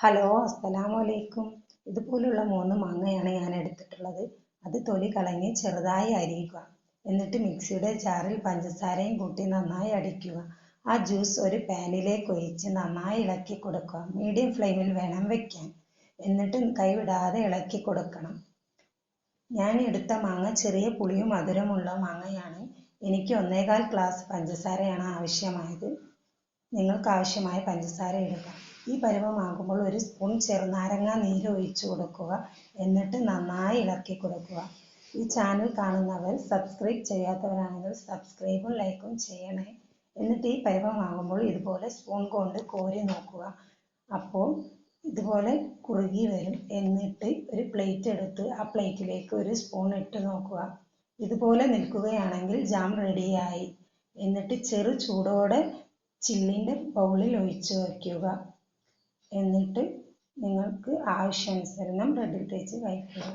Hello, അസ്സലാമു അലൈക്കും. ഇതുപോലുള്ള 3 മാങ്ങയാണ് ഞാൻ എടുത്തിട്ടുള്ളത്. അത് തൊലി കളഞ്ഞ് ചെറുതായി അരിയുക. എന്നിട്ട് മിക്സിയുടെ ജാറിൽ പഞ്ചസാരയും കൂട്ടി നന്നായി അടിക്കുക. ആ ജ്യൂസ് ഒരു പാനിലേക്ക് ഒഴിച്ച് നന്നായി ഇളക്കി കൊടുക്കുക. മീഡിയം ഫ്ലെയിമിൽ വേണം വെക്കാൻ. എന്നിട്ട് കൈവിടാതെ ഇളക്കി കൊടുക്കണം. ഞാൻ എടുത്ത മാങ്ങ ചെറിയ പുളിയും മധുരമുള്ള മാങ്ങയാണ്. എനിക്ക് 1.25 ഗ്ലാസ് പഞ്ചസാരയാണ് ആവശ്യമായത്. നിങ്ങൾക്ക് ആവശ്യമായ പഞ്ചസാര ഇടുക. ഈ പരുവമാകുമ്പോൾ 1 സ്പൂൺ ചെറുനാരങ്ങ നീര് ഒഴിച്ചു കൊടുക്കുക. എന്നിട്ട് നന്നായി ഇളക്കി കൊടുക്കുക. ഈ ചാനൽ കാണുന്നവർ സബ്സ്ക്രൈബ് ചെയ്യാത്തവരാണെങ്കിൽ സബ്സ്ക്രൈബും ലൈക്കും ചെയ്യണേ. എന്നിട്ട് ഈ പരുവമാകുമ്പോൾ ഇതുപോലെ സ്പൂൺ കൊണ്ട് കോരി നോക്കുക. അപ്പോൾ ഇതുപോലെ കുറുകി വരും. എന്നിട്ട് ഒരു പ്ലേറ്റ് എടുത്ത് ആ പ്ലേറ്റിലേക്ക് 1 സ്പൂൺ ഇട്ട് നോക്കുക. ഇതുപോലെ നിൽക്കുകയാണെങ്കിൽ ജാം റെഡിയായി. എന്നിട്ട് ചെറു ചൂടോടെ ചില്ലിൻ്റെ ബൗളിൽ ഒഴിച്ചു വയ്ക്കുക. എന്നിട്ട് നിങ്ങൾക്ക് ആവശ്യാനുസരണം ബ്രെഡിൽ തേച്ച് കഴിക്കുക.